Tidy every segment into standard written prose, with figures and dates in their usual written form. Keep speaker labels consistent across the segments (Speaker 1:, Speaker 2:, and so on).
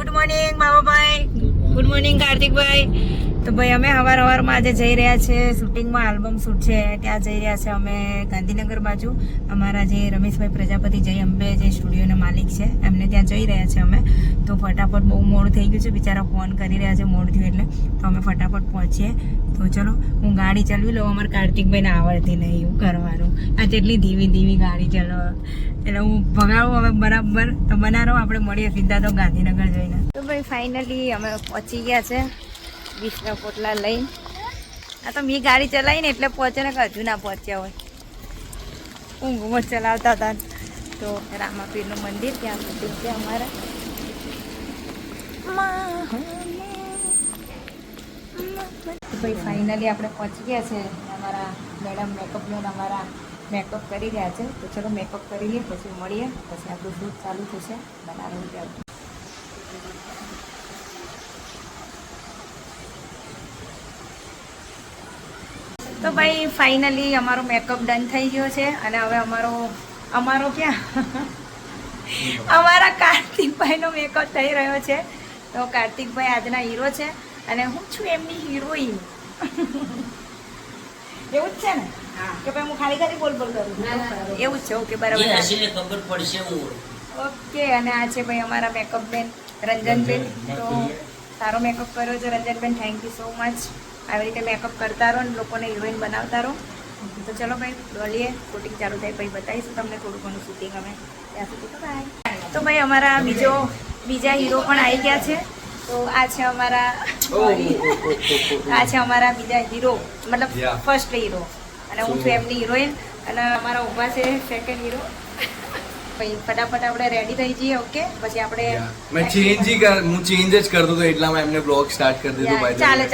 Speaker 1: Good morning Bababhai, good morning Kartikbhai. તો ભાઈ અમે સવારમાં આજે જઈ રહ્યા છે શૂટિંગમાં, આલ્બમ શૂટ છે ત્યાં જઈ રહ્યા છે અમે ગાંધીનગર બાજુ. અમારા જે રમેશભાઈ પ્રજાપતિ જય અંબે જે સ્ટુડિયોના માલિક છે એમને ત્યાં જઈ રહ્યા છે અમે. તો ફટાફટ બહુ મોડું થઈ ગયું છે, બિચારા ફોન કરી રહ્યા છે મોડું થયું એટલે. તો અમે ફટાફટ પહોંચીએ. તો ચલો હું ગાડી ચલાવી લઉં, અમારે કાર્તિકભાઈને આવડતી નહીં એવું કરવાનું. આ જેટલી ધીમી ગાડી ચલાવો એટલે હું ભગાવું હવે બરાબર. તો બનાવો, આપણે મળીએ સીધા તો ગાંધીનગર જઈને. તો ભાઈ ફાઇનલી અમે પહોંચી ગયા છે વિષ્ણુ પોટલા લઈને. આ તો મેં ગાડી ચલાવીને એટલે પહોંચે ને હજુ ના પહોંચ્યા હોય, ઊંઘમાં ચલાવતા હતા. તો રામાપીરનું મંદિર ત્યાં સુધી છે અમારા. ભાઈ ફાઇનલી આપણે પહોંચી ગયા છે. અમારા મેડમ મેકઅપમેન અમારા મેકઅપ કરી રહ્યા છે. તો ચલો મેકઅપ કરી લઈએ, પછી મળીએ, પછી આપણું શૂટ ચાલુ થશે બનાવવાનું ત્યાં. તો ભાઈ ફાઇનલી અમારો મેકઅપ ડન થઈ ગયો છે અને હવે અમારો ક્યાં અમારા કાર્તિકભાઈનો મેકઅપ થઈ રહ્યો છે. તો કાર્તિકભાઈ આજના હીરો છે અને હું છું એમની હિરોઈન. એવું જ છે ને કે ભાઈ હું ખાલી બોલ કરું? એવું જ છે. ઓકે બરાબર, ખબર પડશે. ઓકે. અને આ છે ભાઈ અમારા મેકઅપ બેન રંજનબેન. તો સારો મેકઅપ કર્યો છે Ranjanben, thank you so much. આવી રીતે મેકઅપ કરતા રહો ને લોકોને હિરોઈન બનાવતા રહો. તો ચલો ભાઈ બોલીએ, શૂટિંગ ચાલુ થાય પછી બતાવીશું તમને થોડું ઘણું શૂટિંગ અમે ત્યાં સુધી. તો બાય. તો ભાઈ અમારા બીજા હીરો પણ આવી ગયા છે. તો આ છે અમારા બીજા હીરો, મતલબ ફર્સ્ટ હીરો, અને હું છું એમની હિરોઈન. અને અમારા ઊભા છે સેકન્ડ હીરો. ભાઈ ફટાફટ આપણે રેડી થઈ જઈએ. ઓકે, પછી આપણે
Speaker 2: હું ચેન્જ જ કરતો હતો એટલામાં એમને બ્લોગ સ્ટાર્ટ કરી દીધું. ભાઈ
Speaker 1: ચાલે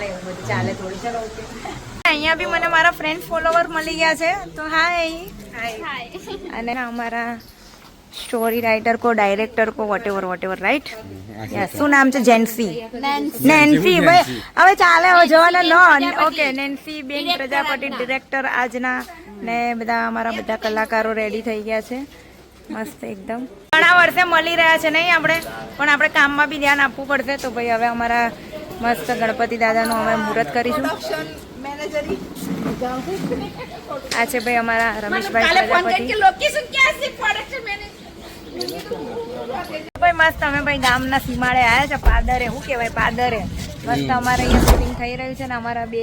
Speaker 1: એવું બધું ચાલે થોડી. ચલો ઓકે. અહીંયા બી મને મારા ફ્રેન્ડ ફોલોવર મળી ગયા છે. તો હાય. અને અમારા સ્ટોરી રાઇટર કો ડાયરેક્ટર કો વોટેવર રાઈટ. શું નામ છે? નેન્સી ભાઈ. હવે ચાલે, હવે જવાના ન. ઓકે, નેન્સી બેન પ્રજાપતિ ડિરેક્ટર આજના. ને બધા અમારા બધા કલાકારો રેડી થઈ ગયા છે મસ્ત એકદમ. ઘણા વર્ષે મળી રહ્યા છે નહીં આપણે, પણ આપણે કામમાં બી ધ્યાન આપવું પડશે. તો ભાઈ હવે અમારા મસ્ત ગણપતિ દાદાનું અમે મુહૂર્ત કરીશું. આ છે ભાઈ અમારા રમેશભાઈ પ્રજાપતિ. ભાઈ મસ્ત અમે ભાઈ ગામના સીમાડે આવ્યા છે. પાદરે, શું કહેવાય, પાદરે મસ્ત અમારે અહીંયા શૂટિંગ થઈ રહ્યું છે ને અમારા બે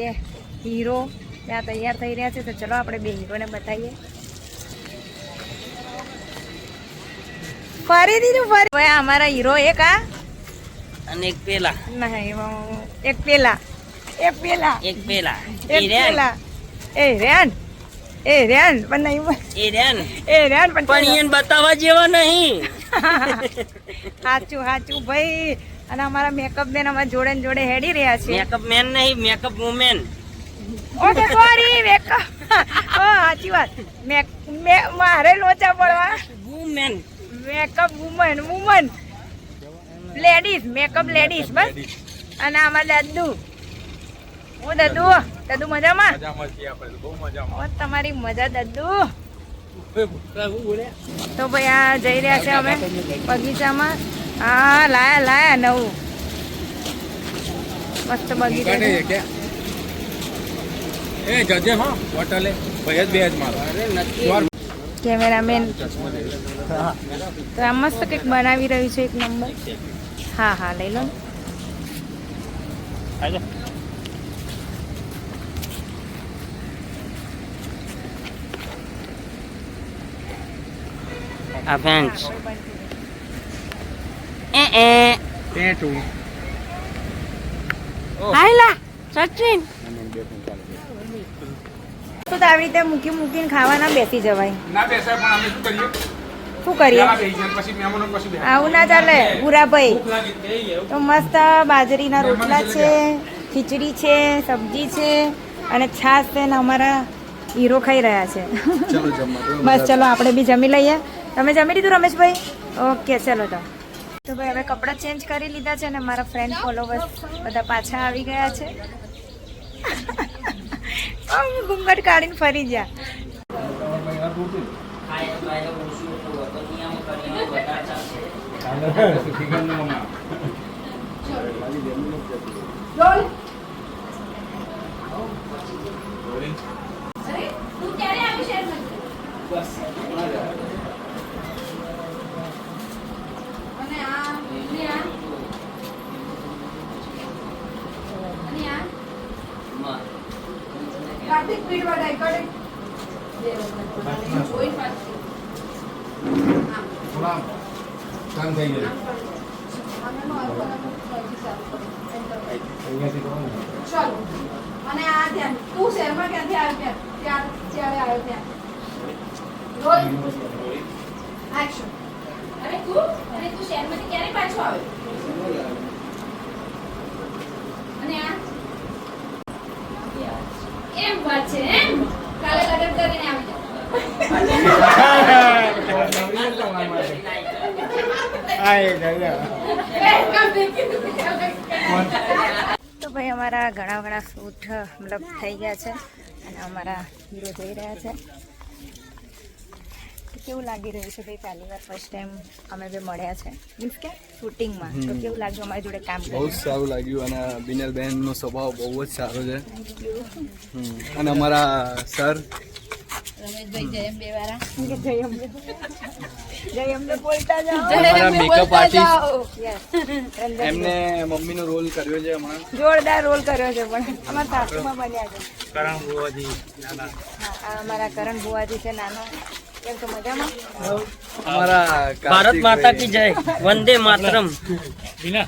Speaker 1: હીરો ત્યાં તૈયાર થઈ રહ્યા છે. તો ચલો આપણે બે હીરોને બતાવીએ. ફરી અમારા હીરો એક આ
Speaker 3: અને એક પેલા
Speaker 1: નહીં, એક પેલા એ રેન પણ નહીં, એ રેન પણ
Speaker 3: એને બતાવવા જેવા નહીં.
Speaker 1: સાચું ભાઈ. અને અમારા મેકઅપ બેન અમારા જોડે હેડી રહ્યા છે.
Speaker 3: મેકઅપ મેન નહીં, makeup women.
Speaker 1: Okay sorry, makeup. સાચી વાત. મારે લોચા પડવા.
Speaker 3: Women,
Speaker 1: makeup woman, ladies, makeup ladies બસ. અને આમાં દદ્દુ. હું દદ્દુ મજામાં? તમારી મજા દદ્દુ. તો ભાઈ આ જઈ રહ્યા છે અમે બગીચામાં. હા લાયા નવું મસ્ત બગીચા. કેમેરામેન તો આ મસ્ત કંઈક બનાવી રહ્યું છે, એક નંબર. હા લઈ લો.
Speaker 3: આ ફેન્સ
Speaker 1: હાયલા સચિન. તો આવી રીતે મૂકીને ખાવાના બેસી જવાય.
Speaker 2: ના બેસાય, પણ અમે
Speaker 1: શું કરીએ? આવું ના ચાલે ભૂરાભાઈ. તો મસ્ત બાજરીના રોટલા છે, ખીચડી છે, સબ્જી છે અને છાશ છે ને અમારા હીરો ખાઈ રહ્યા છે. બસ ચલો આપણે બી જમી લઈએ. તમે જમી લીધું રમેશભાઈ? ઓકે ચલો. તો ભાઈ હવે કપડાં ચેન્જ કરી લીધા છે ને મારા ફ્રેન્ડ ફોલોવર્સ બધા પાછા આવી ગયા છે. ઘૂંઘટ કાઢીને ફરી ગયા. રોલ. અરે તું ક્યારે આવી શહેરમાં?
Speaker 2: બસ હમણાં જ આવ્યો.
Speaker 1: અને આ અને આ અને આ કાર્તિક પીડ વડાય કરે. જોઈ પાછી.
Speaker 2: કામ થઈ ગયું.
Speaker 1: ચાલો. અને આ ધ્યાન તું શહેરમાં ક્યાંથી આવ્યો ત્યાં ત્યારે આવ્યો ત્યાં રોલ એક્શન. અરે તું શહેરમાંથી ક્યારે પાછો આવ્યો? અને આ એમ વાત છે એમ કાલે લગન કરીને આવી જાવ. તો ભાઈ અમારા ઘણા શૂટ મતલબ થઈ ગયા છે અને અમારા હીરો જઈ રહ્યા છે. તો કેવું લાગી રહ્યું છે ભાઈ? પહેલી વાર ફર્સ્ટ ટાઈમ અમે બે મળ્યા છે મીન્સ કે શૂટિંગમાં. તો કેવું લાગ્યું અમારી જોડે કામ
Speaker 2: બહુ જ સારું લાગ્યું અને બિનલબેનનો સ્વભાવ બહુ જ સારો છે. અને અમારા સર
Speaker 1: રમેશભાઈ જયમ બેવારા કે જયમ બોલતા જાઓ.
Speaker 2: અમારા મેકઅપ આર્ટિસ્ટ
Speaker 1: યસ
Speaker 2: એમને મમ્મીનો રોલ કર્યો છે હમણાં.
Speaker 1: જોરદાર રોલ કર્યો છે પણ અમારા સાસુમાં બન્યા છે.
Speaker 2: કરણ બુવાજી
Speaker 1: હા આ અમારા કરણ બુવાજી છે નાના. કેમ તો મજામાં?
Speaker 2: અમારા
Speaker 3: ભારત માતા કી જય, વંદે માતરમ.
Speaker 2: આ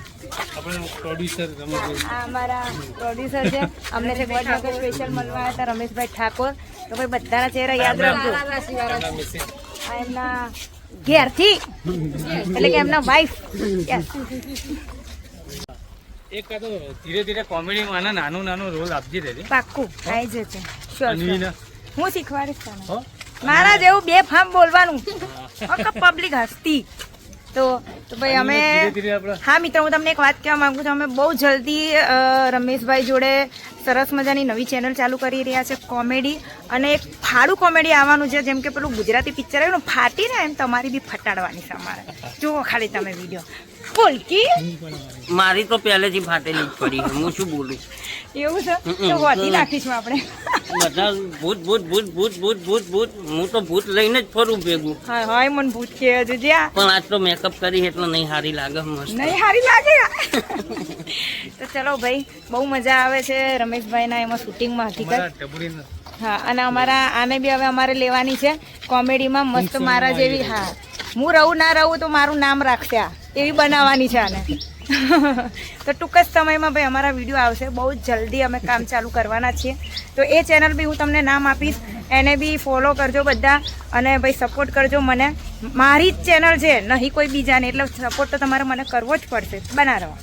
Speaker 1: અમારા પ્રોડ્યુસર છે. અમને જે વડનગર સ્પેશિયલ મળવા આવ્યા હતા રમેશભાઈ ઠાકોર. તો ભાઈ બધાના ચહેરા યાદ રાખજો. આ એમના ઘેરથી એટલે કે એમના વાઈફ.
Speaker 4: એક તો ધીરે ધીરે કોમેડીમાં નાનું રોલ આપજી રહેજે.
Speaker 1: પાક્કું આવી જશે. શ્યોર
Speaker 4: અન્વીના
Speaker 1: હું શીખવાડીશ તને. મારા જેવું બે ફામ બોલવાનું પબ્લિક હસતી. તો ભાઈ અમે હા મિત્રો હું તમને એક વાત કહેવા માંગુ છું. અમે બહુ જલ્દી રમેશભાઈ જોડે સરસ મજાની નવી ચેનલ ચાલુ કરી રહ્યા છે કોમેડી. અને એક ફાડું કોમેડી આવવાનું છે. જેમ કે પેલું ગુજરાતી પિક્ચર આવ્યું ને ફાટી ને એમ તમારી બી ફટાડવાની છે અમારે. જુઓ ખાલી તમે વિડીયો. બોલકી
Speaker 3: મારી તો પહેલેથી ફાટેલી જ પડી છે. હું શું બોલું?
Speaker 1: એવું છે તો વધી નાખીશું આપણે.
Speaker 3: બધા ભૂત ભૂત ભૂત ભૂત ભૂત ભૂત ભૂત હું તો ભૂત લઈને જ ફરું ભેગું.
Speaker 1: હા હા મને ભૂત કે હજુ જ્યાં
Speaker 3: પણ આજ તો મેકઅપ કરી એટલે નહીં સારી લાગે. મસ્ત
Speaker 1: નહીં સારી લાગે. તો ચલો ભાઈ બહુ મજા આવે છે રમેશભાઈના એમાં શૂટિંગમાં હકીકત. હા અને અમારા આને બી હવે અમારે લેવાની છે કોમેડીમાં મસ્ત મારા જેવી. હા હું રહું ના રહું તો મારું નામ રાખશે આ એવી બનાવવાની છે આને. તો ટૂંક જ સમયમાં ભાઈ અમારા વિડીયો આવશે. બહુ જ જલ્દી અમે કામ ચાલુ કરવાના છીએ. તો એ ચેનલ બી હું તમને નામ આપીશ. એને બી ફોલો કરજો બધા અને ભાઈ સપોર્ટ કરજો મને. મારી જ ચેનલ છે નહીં કોઈ બીજાની. એટલે સપોર્ટ તો તમારે મને કરવો જ પડશે. બના રહો.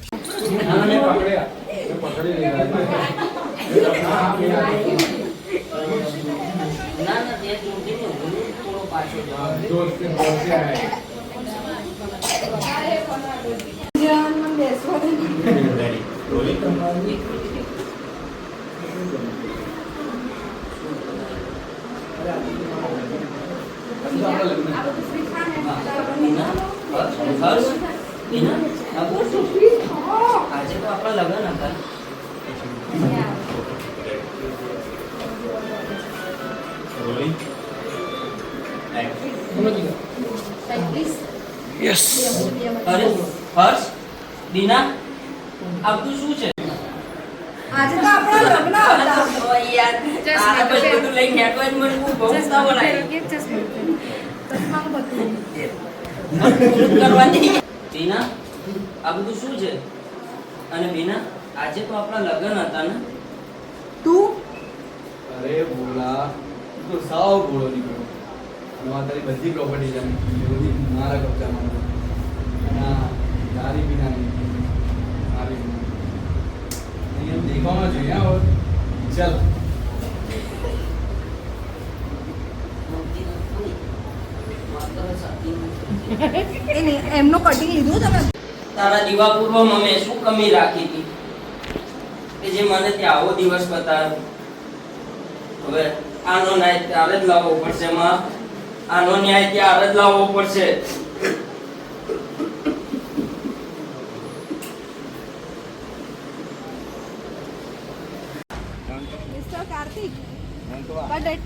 Speaker 3: આજે તો આપણા લગ્ન હતા.
Speaker 2: યસ
Speaker 3: અરે હર્ષ, દીના, આ બધું શું છે?
Speaker 1: આજે તો આપણા લગ્ન હતા.
Speaker 3: ઓ યાર, આ બધું લઈને નેટવા જ મને બહુ ઉતાવળ આવી. કરવાની. દીના, આ બધું શું છે? અને બીના, આજે તો આપણા લગ્ન હતા ને?
Speaker 1: તું
Speaker 2: અરે બોલા તું તો સાવ બોલો નીકળ્યો. અને તારી બધી પ્રોપર્ટી છે બધી મારા કબજામાં. અને તારી બી નાની મારી બી નાની. એમ દેખાવામાં જોઈએ હા. ચાલ
Speaker 1: એમનું કટિંગ લીધું તમે?
Speaker 3: તારા દીવા પૂર્વમાં મેં શું કમી રાખી હતી કે જે મને ત્યાં આવો દિવસ બતાવ્યો? હવે આનો ન્યાય ત્યારે જ લાવવો પડશે માં. આનો ન્યાય ત્યારે જ લાવવો પડશે.
Speaker 1: Mr. Karthik. But it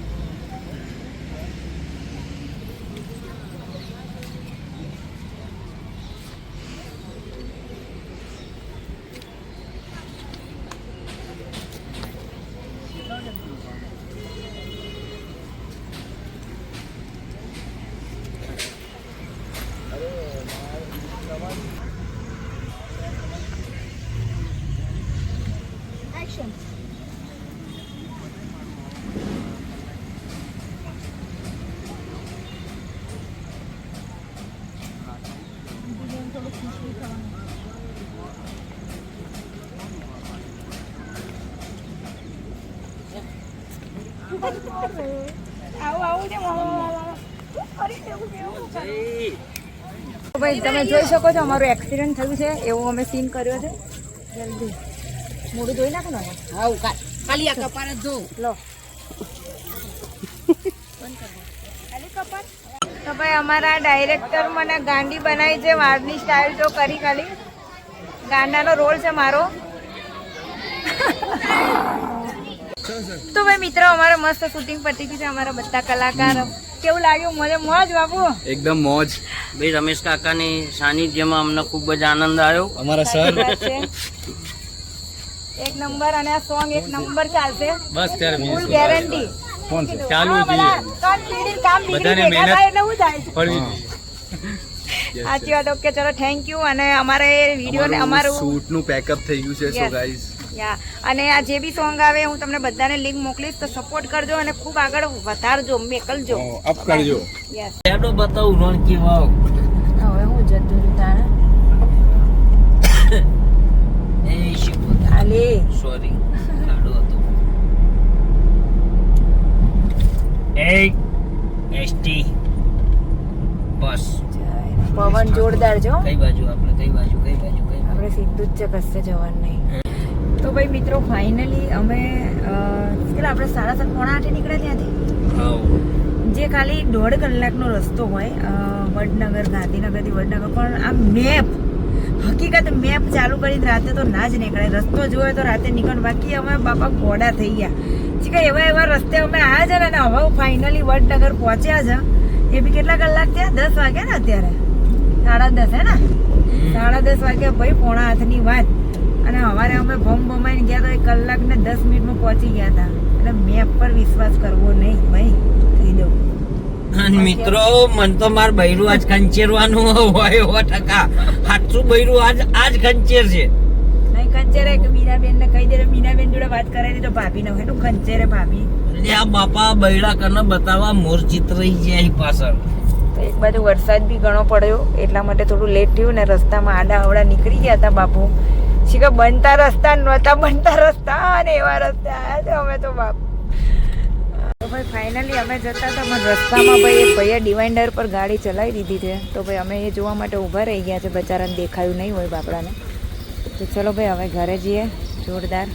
Speaker 1: action. ભાઈ તમે જોઈ શકો છો અમારું એક્સિડન્ટ થયું છે એવું અમે સીન કર્યો છે જલ્દી મોઢું ધોઈ નાખો ને ખાલી આ કપાળ જ ધો લો તો ભાઈ અમારા ડાયરેક્ટર મને ગાંડી બનાવી છે વાળની સ્ટાઇલ જો કરી ખાલી ગાંડાનો રોલ છે મારો તો ભાઈ મિત્રો અમારે મસ્ત શૂટિંગ પતી ગયું છે અમારા બધા કલાકાર કેવું લાગ્યું મને મોજ બાપુ
Speaker 2: એકદમ મોજ.
Speaker 3: ભાઈ રમેશ કાકાની સાનિધ્યમાં અમને ખૂબ જ આનંદ આવ્યો.
Speaker 2: અમારા સર
Speaker 1: એક નંબર અને આ સોંગ એક નંબર ચાલશે
Speaker 4: બસ ત્યારે
Speaker 1: ફૂલ ગેરંટી
Speaker 4: કોણ છે ચાલુ બધાને મહેનત પડવી
Speaker 1: સાચી વાત. ઓકે ચલો થેન્ક યુ. અને અમારે વિડીયો ને અમારું
Speaker 2: શૂટ નું પેકઅપ થઈ ગયું છે. સો
Speaker 1: Yes.
Speaker 2: ગાઈઝ
Speaker 1: યા અને આ જે બી સોંગ આવે હું તમને બધાને લિંક મોકલીશ તો સપોર્ટ કરજો અને ખૂબ આગળ વધારજો મેકલજો
Speaker 2: અપ કરજો.
Speaker 1: યસ
Speaker 3: એડો બતાવું રોણકી વાવ.
Speaker 1: હવે હું જતું રહ્યું તારે
Speaker 3: એ શિવો
Speaker 1: આલે
Speaker 3: સોરી આડો હતો. એ એસટી બસ
Speaker 1: પવન જોરદાર જો
Speaker 3: કઈ બાજુ આપણે કઈ બાજુ
Speaker 1: આપણે સીધું જ છે કશે જવાનું નહીં. તો ભાઈ મિત્રો ફાઇનલી અમે કેટલા આપણે 7:30 પોણા 8 નીકળ્યા ત્યાંથી
Speaker 3: હાઉ
Speaker 1: જે ખાલી 1.5 કલાકનો રસ્તો હોય વડનગર ગાંધીનગરથી વડનગર પણ આ મેપ હકીકત મેપ ચાલુ કરીને રાતે તો ના જ નીકળે. રસ્તો જોયો તો રાતે નીકળ બાકી અમે બાપા ઘોડા થઈ ગયા કે એવા રસ્તે અમે આવ્યા છે ને હવે ફાઇનલી વડનગર પહોંચ્યા છે. એ બી કેટલા કલાક થયા 10 વાગ્યા ને અત્યારે 10:30 હે ને 10:30 વાગ્યા ભાઈ પોણા 8ની વાત. અને સવારે અમે ભમાઈને ગયા તો 1 કલાક ને 10 મિનિટમાં પહોંચી ગયા હતા. એટલે મેપ પર વિશ્વાસ કરવો નહીં ભાઈ કહી દઉં.
Speaker 3: અને મિત્રો મન તો માર બૈરું આજ કંચેરવાનું હોય 100%. સાચું બૈરું આજ ખંચેર છે.
Speaker 1: નહીં ખંચેરે કે મીનાબેન ને કહી દે મીનાબેન જોડે વાત કરાવી તો ભાભી ને હોય ખંચેરે ભાભી
Speaker 3: એટલે આ બાપા બૈડા કરને બતાવવા મોર ચિત્ર જાય પાછળ.
Speaker 1: તો એક બાજુ વરસાદ બી ઘણો પડ્યો એટલા માટે થોડું લેટ થયું ને રસ્તામાં આડા અવડા નીકળી ગયા હતા બાપુ. શીખા બનતા રસ્તા નહોતા બનતા રસ્તા અને એવા રસ્તા આવ્યા છે અમે તો બાપ. તો ભાઈ ફાઇનલી અમે જતા હતા પણ રસ્તામાં ભાઈ એક ભાઈએ ડિવાઇડર પર ગાડી ચલાવી દીધી છે. તો ભાઈ અમે એ જોવા માટે ઊભા રહી ગયા છે. બચારાને દેખાયું નહીં હોય બાપડાને. તો ચલો ભાઈ હવે ઘરે જઈએ જોરદાર.